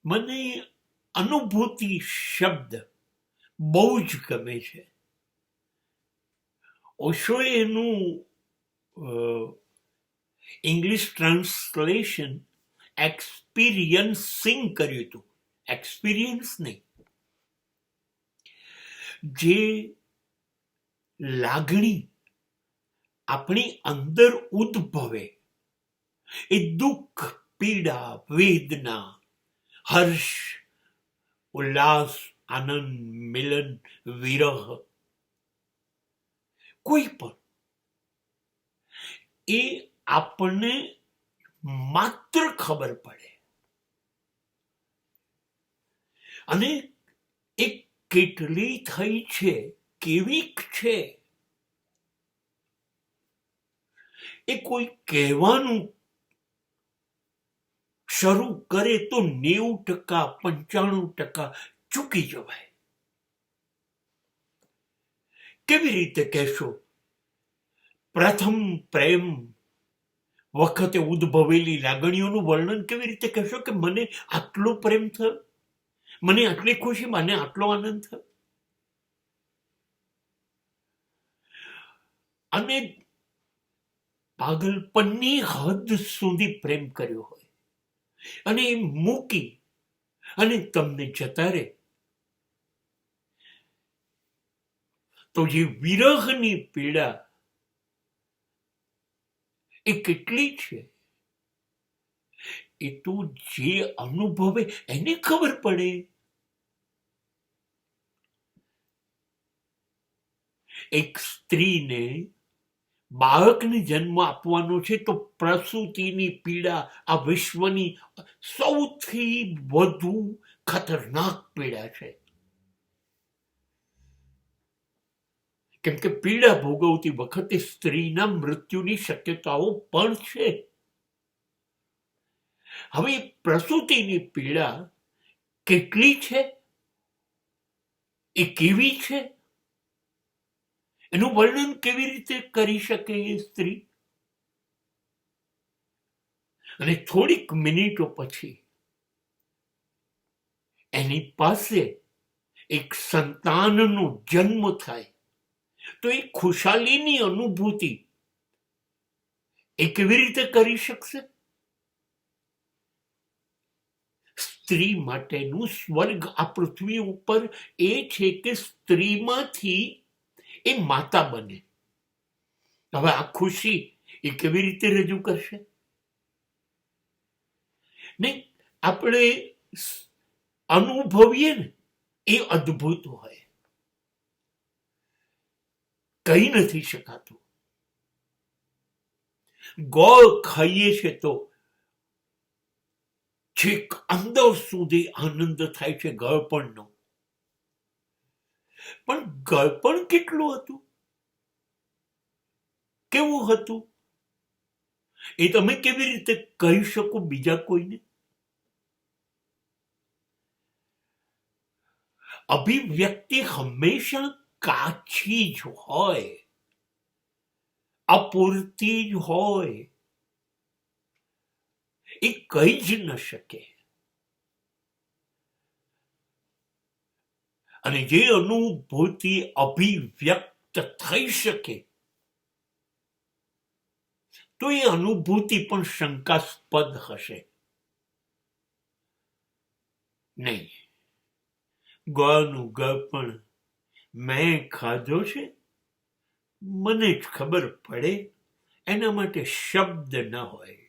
મને અનુભૂતિ શબ્દ બહુ જ ગમે છે. ઓશોએ એનું ઇંગ્લિશ ટ્રાન્સલેશન એક્સપિરિયન્સિંગ કર્યું હતું, એક્સપિરિયન્સ નહીં. જે લાગણી આપણી અંદર ઉદ્ભવે, એ દુઃખ, પીડા, વેદના, હર્ષ, ઉલ્લાસ, આનંદ, મિલન, વિરહ, કોઈ પણ, એ આપણને માત્ર ખબર પડે અને એ કેટલી થઈ છે, કેવીક છે, એ કોઈ કહેવાનું શરૂ કરે તો 90%, 95% ચૂકી જવાય. કેવી રીતે કહેશો? પ્રથમ પ્રેમ વખતે ઉદ્ભવેલી લાગણીઓનું વર્ણન કેવી રીતે કહેશો કે મને આટલો પ્રેમ થયો, મને આટલી ખુશી, મને આટલો આનંદ થયો? અને પાગલપણની હદ સુધી પ્રેમ કર્યો હોય અને એ મૂકી અને તમને જતા રહે, તો જે વિરહની પીડા એ કેટલી છે, એ તો જે અનુભવે એને ખબર પડે. એક સ્ત્રીને બાળકને જન્મ આપવાનો છે તો પ્રસૂતિની પીડા આ વિશ્વની સૌથી વધુ ખતરનાક પીડા છે. કેમ કે પીડા ભોગવતી વખતે સ્ત્રીના મૃત્યુની શક્યતાઓ પણ છે. હવે પ્રસૂતિની પીડા કેટલી છે, એ કેવી છે, એનું વર્ણન કેવી રીતે કરી શકે એ સ્ત્રી? અને થોડીક મિનિટો પછી એની પાસે એક સંતાનનો જન્મ થાય તો એ ખુશાલીની અનુભૂતિ એ કેવી રીતે કરી શકશે? સ્ત્રી માટેનું સ્વર્ગ આ પૃથ્વી ઉપર એ છે કે સ્ત્રીમાંથી એ માતા બને. હવે આ ખુશી એ કેવી રીતે રજૂ કરશે? નહીં, આપણે અનુભવીએ ને એ અદ્ભુત હોય, કહી નથી શકાતું. ગોળ ખાઈએ છે તો છેક અંદર સુધી આનંદ થાય છે ગળપણનો, પણ ગળપણ કેટલું હતું, કેવું હતું, એ તમે કેવી રીતે કહી શકો બીજા કોઈને? અભિવ્યક્તિ હંમેશા કાચી જ હોય, અપૂરતી જ હોય, એ કહી જ ન શકે. અને જે અનુભૂતિ અભિવ્યક્ત થઈ શકે તો એ અનુભૂતિ પણ શંકાસ્પદ હશે. નહીં, ગળનું ગળપણ મેં ખાધો છે, મને જ ખબર પડે, એના માટે શબ્દ ન હોય.